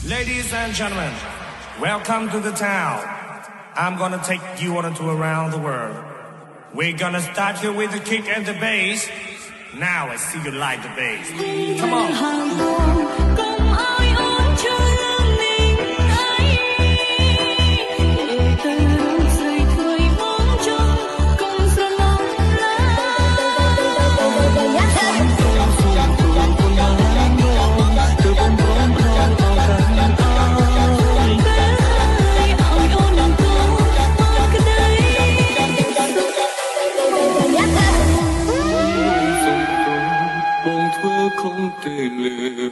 Ladies and gentlemen, welcome to the town. I'm gonna take you on a tour around the world. We're gonna start here with the kick and the bass. Now I see you like the bass. Come on. Không thể lệ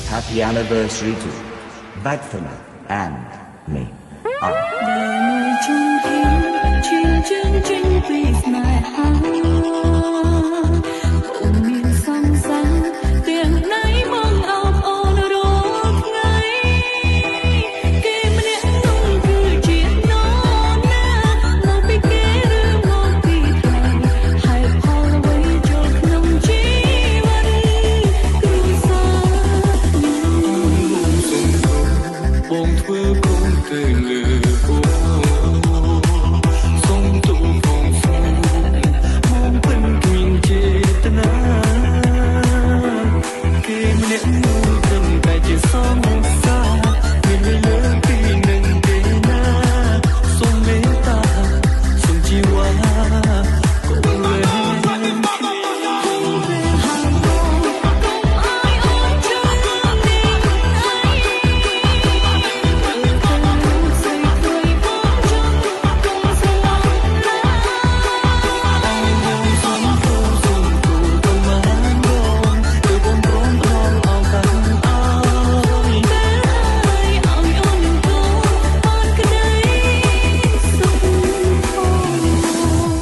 Happy anniversary to Vagfana and me.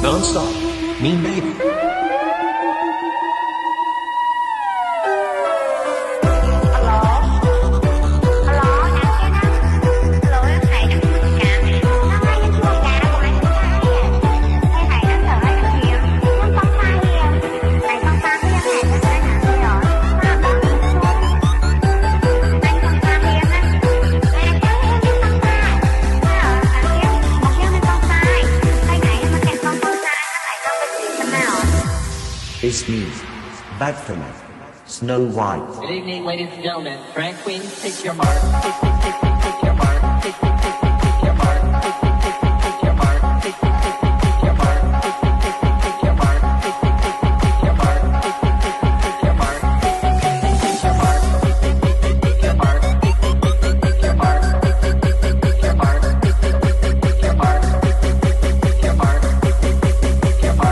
Don't stop, mean baby. It's me, Vagfana, Snow White. Good evening, ladies and gentlemen. Drag queens, take your mark. Take your mark. Take your mark. Take your mark. Take your mark. Take your mark. Take your mark. Take your mark. Take your mark. Take your mark. Take your mark. Take your mark. Take your mark. Take your mark. Take your mark. Take your mark.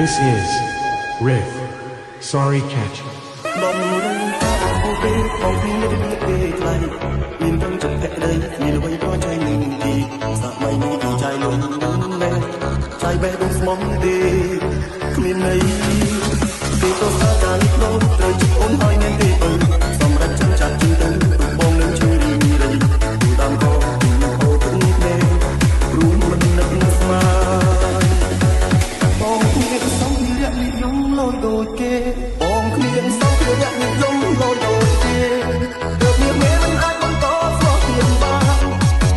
This is Riff. Sorry Catch. បំរុងថាអូបេបងគ្មាននេះទេខ្លៃមានទាំងចិត្តភក្តីមានអ្វីក៏ใจនឹងទីសម័យនេះទីใจលំលែใจបែបដូចស្មុំទេគ្មានន័យពេលទៅស្អាតការនេះនោះត្រូវជិះអូនហើយមានទេអើសម្រាប់ចាំចាត់ជឿទៅបងនឹងជឿរីរីទូតាមកោទីអូទឹកនេះរួមមិននឹកស្មានបងគ្មានសំភារៈនិយមលយដូចគេបងគ្មានសំភារៈនិយមលយដូចគេទើបមានមេមិនអាចបន្តស្លោះទៀតបាន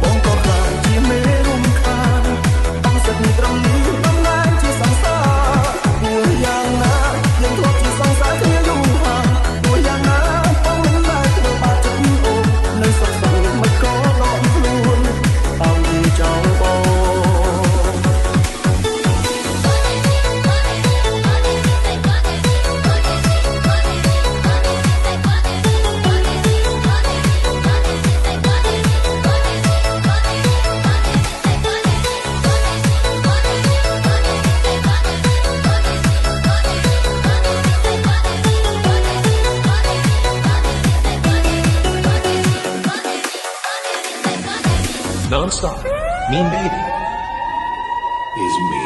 បងក៏ខ្លាចជាមេរំខានបងសិតត្រង់នេះដំណើរជាសង្សារមួយយ៉ាងណាយើងធ្លាប់ជាសង្សារគ្នាយូរហើយមួយយ៉ាងណាបងមិនដែលធ្វើបាបចិត្តអូននៅសុខសប្បាយមិនក៏ដកខ្លួនអោយវាចោលបង Non-stop. Mean Baby. Is me.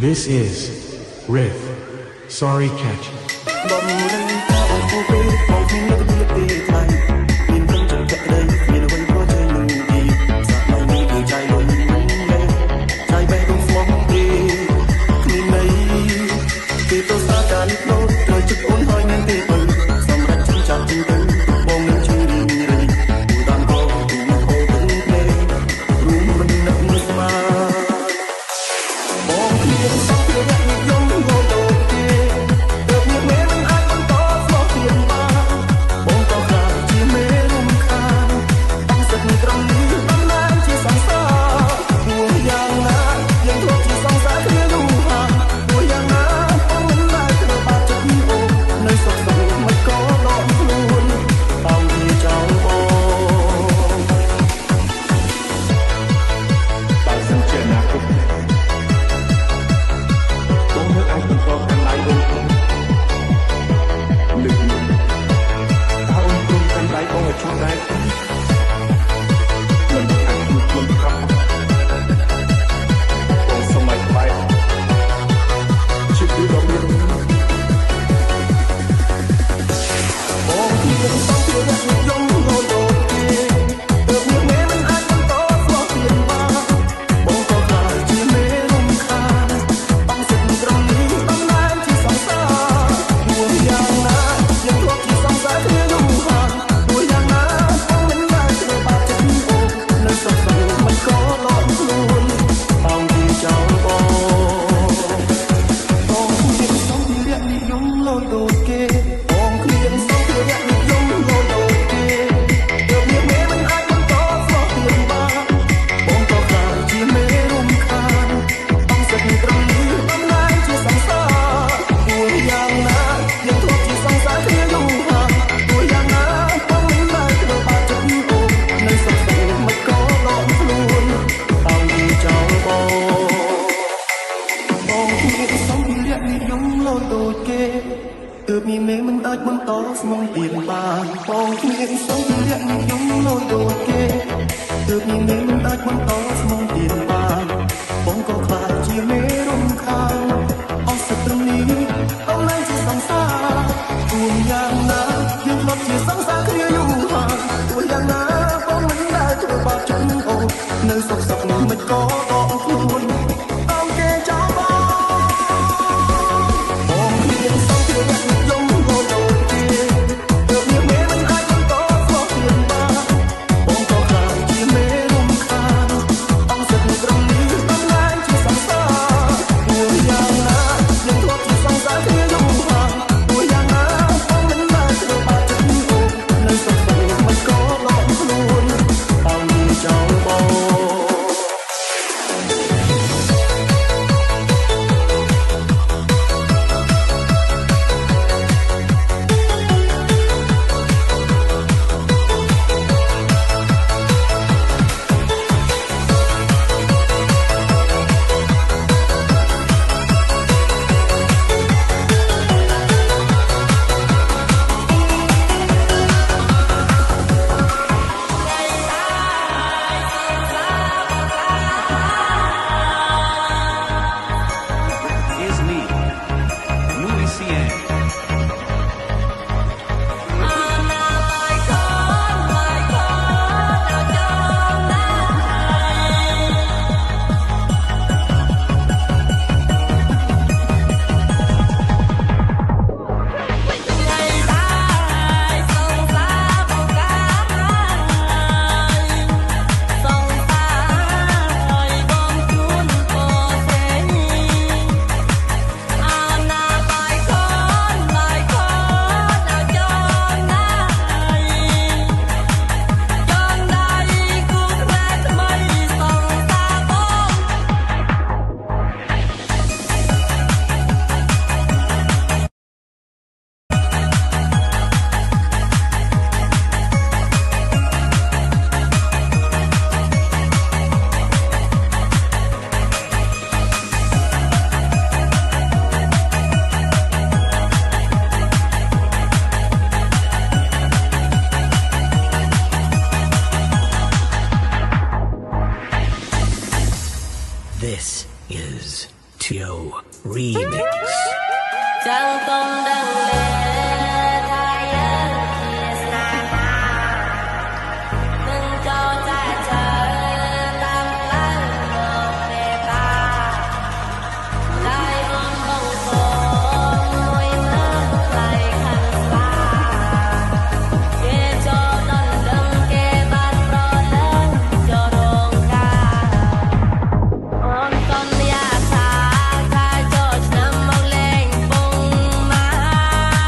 This is Riff. Sorry Catch. បំរុងថាអូបេបងគ្មាននេះទេខ្លៃមានទាំងចិត្តភក្តីមានអ្វីក៏ใจនឹងទីសម័យនេះទីใจលំលែใจបែបដូចស្មុំទេគ្មានន័យពេលទៅស្អាតការនេះនោះត្រូវជិះអូនហើយមានទេអើសម្រាប់ចាំចាត់ជឿទៅបងនឹងជឿរីរីទូតាមកោទីអូទឹកនេះរួមមិននឹកស្មាន បងគ្មានសំភារៈនិយមលយដូចគេទើបមានមេមិនអាចបន្តស្លោះទៀតបានបងក៏ខ្លាចជាមេរំខានបងសិតត្រង់នេះដំណើរជាសង្សារមួយយ៉ាងណាយើងធ្លាប់ជាសង្សារគ្នាយូរហើយមួយយ៉ាងណាបងមិនដែលធ្វើបាបចិត្តអូននៅសុខសប្បាយមិនក៏ដកខ្លួនបងវាចោលបងបើសិនជាណាគុក anh cũng có căn đáy đôi không lực ta ôm chung căn đáy con ở trong đáy mình anh cũng không còn sông mạch bay chỉ cứ đau biết bóng khi vẫn sóng phía đất giống ngôi đồi kia được những mê mình anh vẫn có gió tiền ba bóng có lại chỉ mê rung khan băng sực trongนี้ យ៉ាងណាយើងធ្លាប់ជាសង្សារគ្នាយូរហើយមួយយ៉ាងណាបងមិនដែលធ្វើបាបចិត្តអូននៅសុខសប្បាយមិនក៏លំខ្លួនបងទីចោលបងគ្មានសំភារៈនិយមលយដូចគេបងគ្មានសំភារៈនិយមលយដូចគេទើបមានមេមិនអាចបន្តស្លោះទៀតបានបងក៏ខ្លាចជាមេរំខានបងសិតត្រង់នេះដំណើរជាសង្សារមួយយ៉ាងណា យើងធ្លាប់ជាសង្សារគ្នាយូរហើយមួយយ៉ាងណាបងមិនដែលធ្វើបាបចិត្តអូននៅសុខសប្បាយមិនក៏ដកខ្លួនបងវាចោលបងគ្មានសំភារៈនិយមលយដូចគេ ទើបមានមេមិនអាចបន្តស្មងទៀតបានបងគ្មានសំភារៈនិយមលយដូចគេទើបមានមេមិនអាចបន្តស្មងទៀតបានបងក៏ខ្លាចជាមេរំខានអស់សត្រឹមនេះអំណាចជាសង្សារគួរយ៉ាងណាយើងធ្លាប់ជាសង្សារគ្នាយូរហើយទោះយ៉ាងណាបងមិនដែលធ្វើបាបចិត្តអូននៅសុខសប្បាយមិនក៏តបខ្លួនតោងគេចោលបងមានសំភារៈនិយមលយដូចគេទើបមានមេមិនអាចបន្តស្មងទៀតបានបងក៏ខ្លាចជាមេរំខានអស់សត្រឹមនេះអំណាចជាសង្សារគួរយ៉ាងណាយើងធ្លាប់ជាសង្សារគ្នាយូរហើយទោះយ៉ាងណាបងមិនដែលធ្វើបាបចិត្តអូននៅសុខសប្បាយមិនក៏តបខ្លួនតោងគេចោលបង Is me, Movie CN. This is Tio Remix. ចាំកុំដឹងលេថាយើងជាស្នេហានឹងចូលតែចើតាមផ្លូវមកទេបាតែបងបងមួយមើលថ្លៃខាងស្លាគេចូលដល់ដឹងគេបានប្រលើងចូលរោងការអូនកូនយ៉ាថាកាចូលឆ្នាំមកលេងពងមក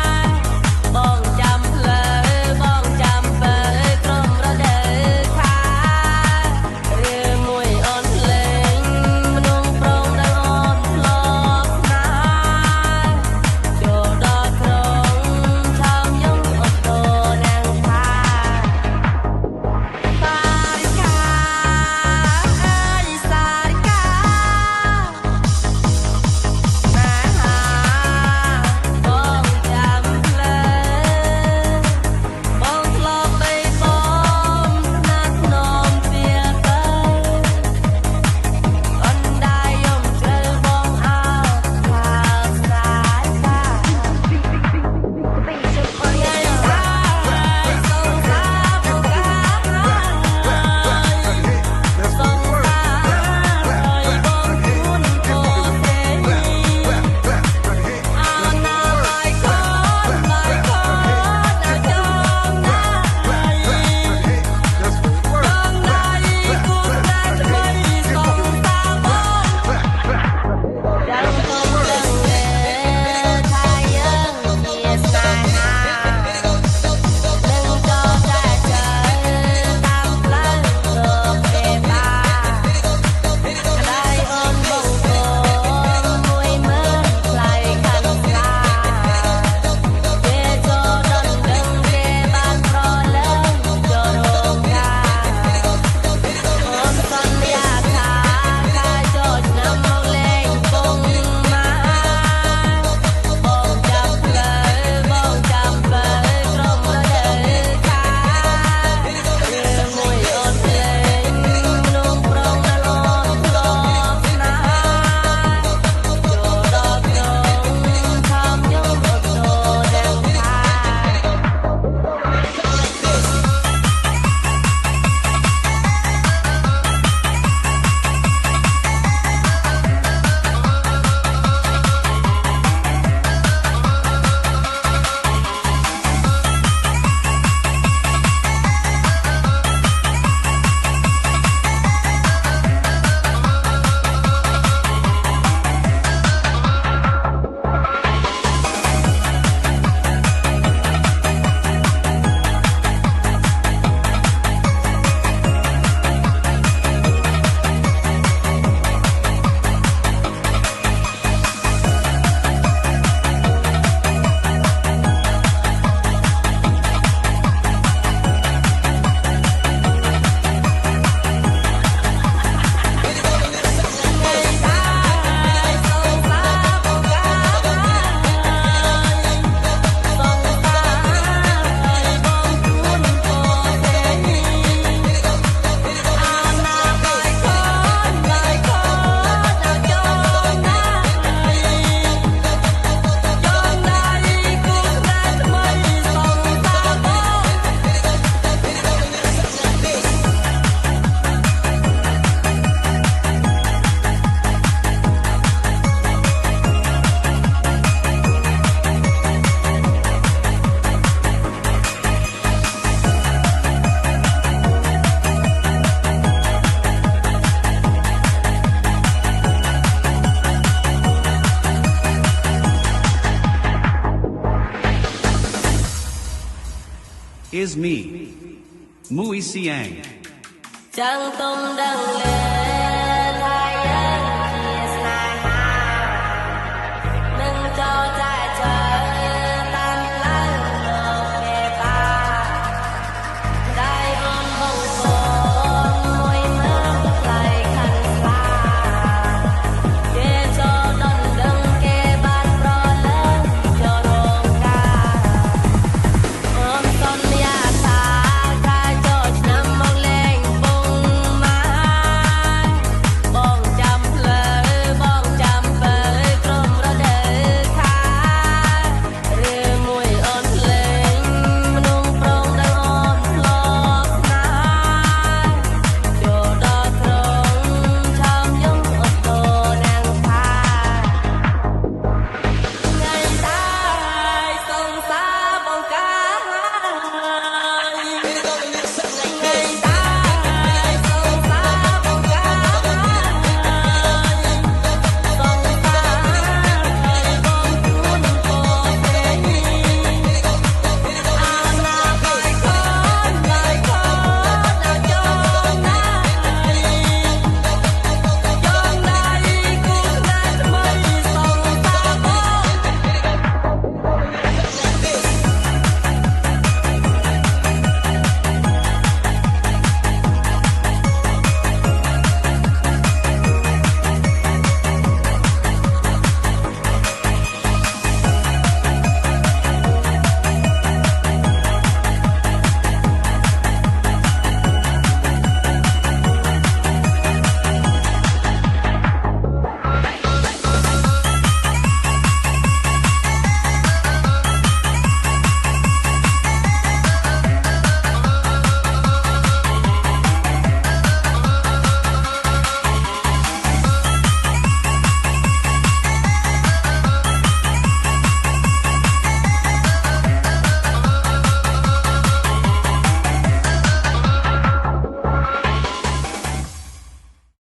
is me, Mui Siang. Chẳng tâm đăng lên